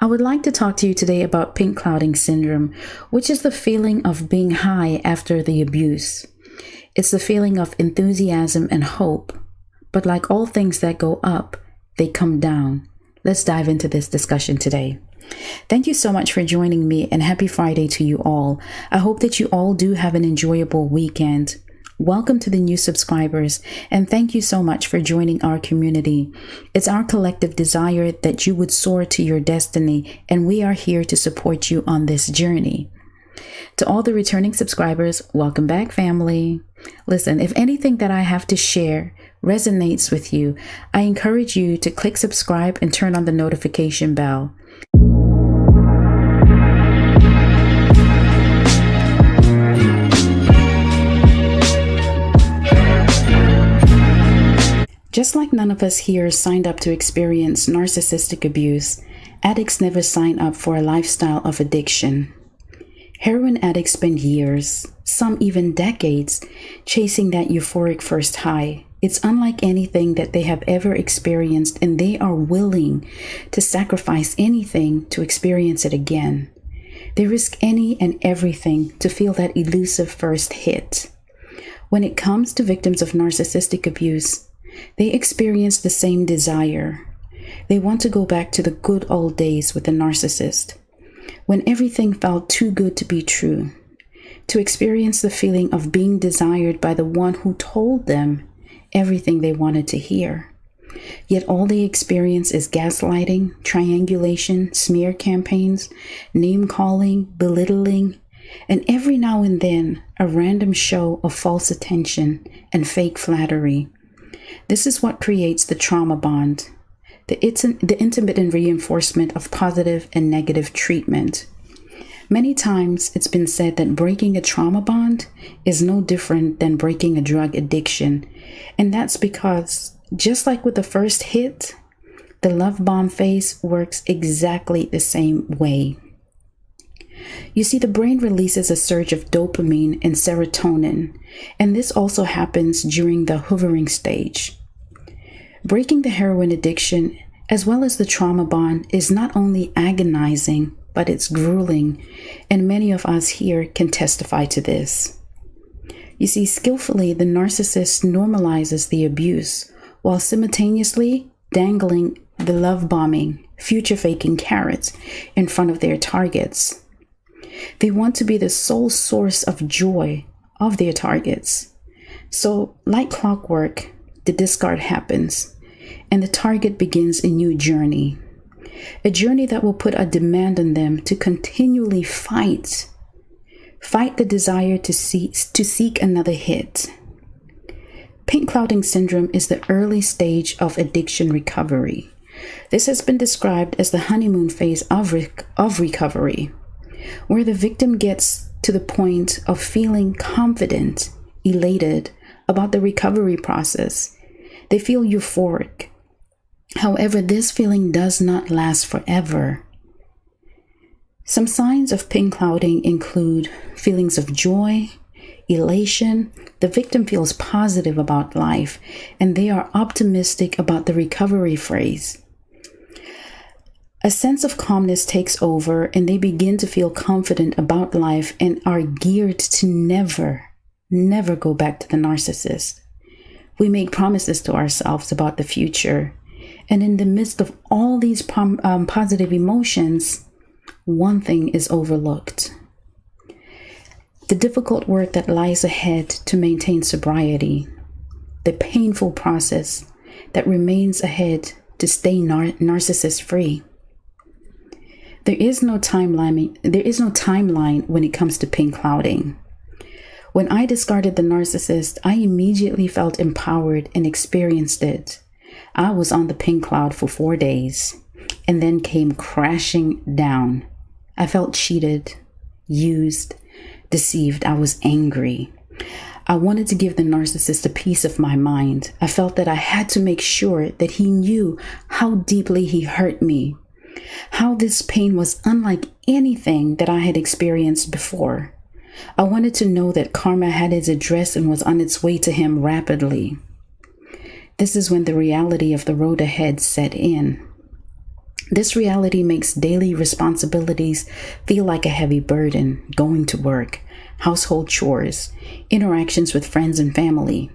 I would like to talk to you today about pink clouding syndrome, which is the feeling of being high after the abuse. It's the feeling of enthusiasm and hope, but like all things that go up, they come down. Let's dive into this discussion today. Thank you so much for joining me, and happy Friday to you all. I hope that you all do have an enjoyable weekend. Welcome to the new subscribers, and thank you so much for joining our community. It's our collective desire that you would soar to your destiny, and we are here to support you on this journey. To all the returning subscribers, welcome back, family. Listen, if anything that I have to share resonates with you, I encourage you to click subscribe and turn on the notification bell. Just like none of us here signed up to experience narcissistic abuse, addicts never sign up for a lifestyle of addiction. Heroin addicts spend years, some even decades, chasing that euphoric first high. It's unlike anything that they have ever experienced, and they are willing to sacrifice anything to experience it again. They risk any and everything to feel that elusive first hit. When it comes to victims of narcissistic abuse, they experience the same desire. They want to go back to the good old days with the narcissist, when everything felt too good to be true, to experience the feeling of being desired by the one who told them everything they wanted to hear. Yet all they experience is gaslighting, triangulation, smear campaigns, name-calling, belittling, and every now and then a random show of false attention and fake flattery. This is what creates the trauma bond, the intermittent reinforcement of positive and negative treatment. Many times it's been said that breaking a trauma bond is no different than breaking a drug addiction. And that's because, just like with the first hit, the love bomb phase works exactly the same way. You see, the brain releases a surge of dopamine and serotonin, and this also happens during the hovering stage. Breaking the heroin addiction, as well as the trauma bond, is not only agonizing, but it's grueling, and many of us here can testify to this. You see, skillfully, the narcissist normalizes the abuse, while simultaneously dangling the love bombing, future faking carrots in front of their targets. They want to be the sole source of joy of their targets. So, like clockwork, the discard happens, and the target begins a new journey. A journey that will put a demand on them to continually fight the desire to seek another hit. Pink clouding syndrome is the early stage of addiction recovery. This has been described as the honeymoon phase of recovery, where the victim gets to the point of feeling confident, elated about the recovery process. They feel euphoric. However, this feeling does not last forever. Some signs of pink clouding include feelings of joy, elation. The victim feels positive about life, and they are optimistic about the recovery phase. A sense of calmness takes over, and they begin to feel confident about life and are geared to never go back to the narcissist. We make promises to ourselves about the future, and in the midst of all these positive emotions, one thing is overlooked: the difficult work that lies ahead to maintain sobriety, the painful process that remains ahead to stay narcissist free. There is no timeline when it comes to pink clouding. When I discarded the narcissist, I immediately felt empowered and experienced it. I was on the pink cloud for 4 days and then came crashing down. I felt cheated, used, deceived. I was angry. I wanted to give the narcissist a piece of my mind. I felt that I had to make sure that he knew how deeply he hurt me, how this pain was unlike anything that I had experienced before. I wanted to know that karma had its address and was on its way to him rapidly. This is when the reality of the road ahead set in. This reality makes daily responsibilities feel like a heavy burden: going to work, household chores, interactions with friends and family.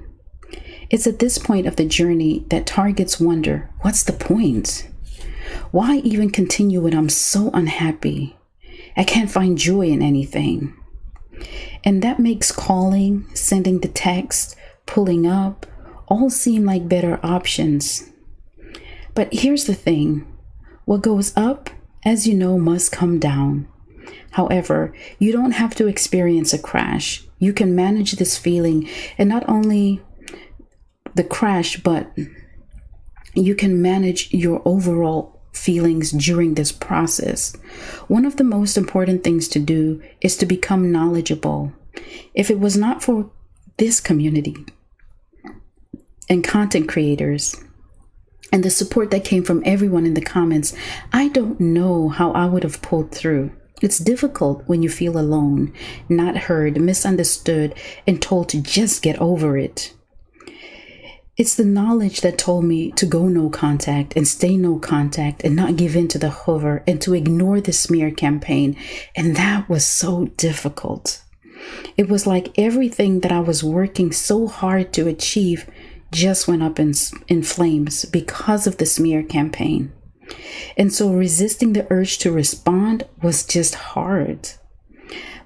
It's at this point of the journey that targets wonder, what's the point? Why even continue when I'm so unhappy? I can't find joy in anything. And that makes calling, sending the text, pulling up, all seem like better options. But here's the thing. What goes up, as you know, must come down. However, you don't have to experience a crash. You can manage this feeling, and not only the crash, but you can manage your overall feelings during this process. One of the most important things to do is to become knowledgeable. If it was not for this community and content creators and the support that came from everyone in the comments, I don't know how I would have pulled through. It's difficult when you feel alone, not heard, misunderstood, and told to just get over it. It's the knowledge that told me to go no contact and stay no contact and not give in to the hover and to ignore the smear campaign. And that was so difficult. It was like everything that I was working so hard to achieve just went up in flames because of the smear campaign. And so resisting the urge to respond was just hard.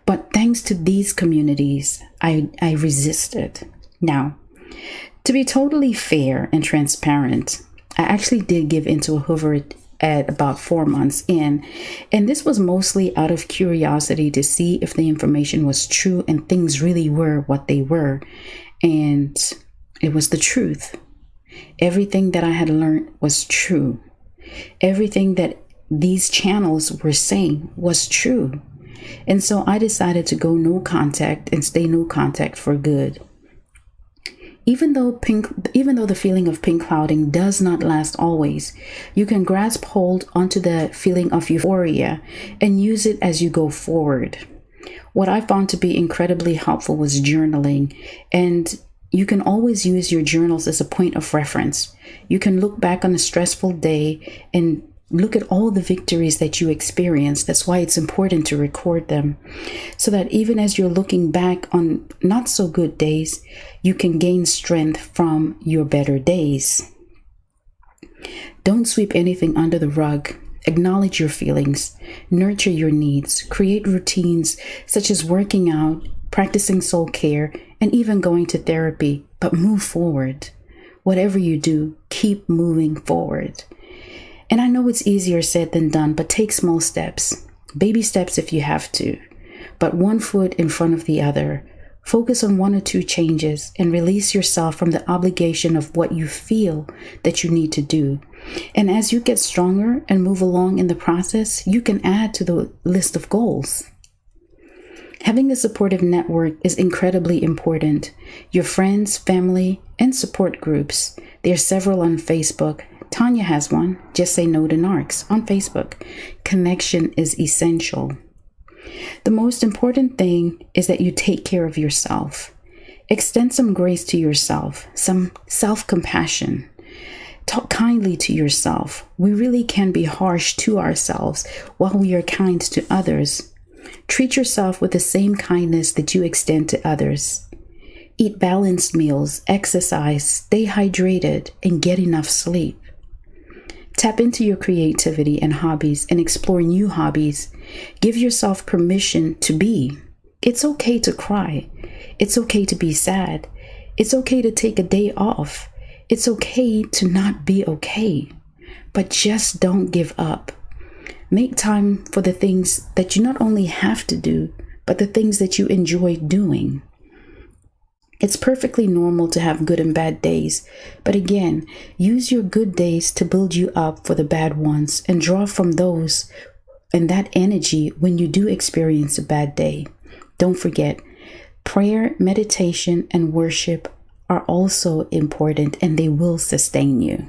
But thanks to these communities, I resisted. Now, to be totally fair and transparent, I actually did give into a hoover at about 4 months in, and this was mostly out of curiosity to see if the information was true and things really were what they were. And it was the truth. Everything that I had learned was true. Everything that these channels were saying was true. And so I decided to go no contact and stay no contact for good. Even though the feeling of pink clouding does not last always, you can grasp hold onto the feeling of euphoria and use it as you go forward. What I found to be incredibly helpful was journaling, and you can always use your journals as a point of reference. You can look back on a stressful day and look at all the victories that you experienced. That's why it's important to record them, so that even as you're looking back on not so good days, you can gain strength from your better days. Don't sweep anything under the rug. Acknowledge your feelings, nurture your needs, create routines such as working out, practicing soul care, and even going to therapy, but move forward. Whatever you do, keep moving forward. And I know it's easier said than done, but take small steps, baby steps if you have to, but one foot in front of the other. Focus on 1 or 2 changes and release yourself from the obligation of what you feel that you need to do. And as you get stronger and move along in the process, you can add to the list of goals. Having a supportive network is incredibly important. Your friends, family, and support groups. There are several on Facebook. Tanya has one. Just Say No to Narcs on Facebook. Connection is essential. The most important thing is that you take care of yourself. Extend some grace to yourself, some self-compassion. Talk kindly to yourself. We really can be harsh to ourselves while we are kind to others. Treat yourself with the same kindness that you extend to others. Eat balanced meals, exercise, stay hydrated, and get enough sleep. Tap into your creativity and hobbies and explore new hobbies. Give yourself permission to be. It's okay to cry. It's okay to be sad. It's okay to take a day off. It's okay to not be okay. But just don't give up. Make time for the things that you not only have to do, but the things that you enjoy doing. It's perfectly normal to have good and bad days, but again, use your good days to build you up for the bad ones and draw from those and that energy when you do experience a bad day. Don't forget, prayer, meditation, and worship are also important, and they will sustain you.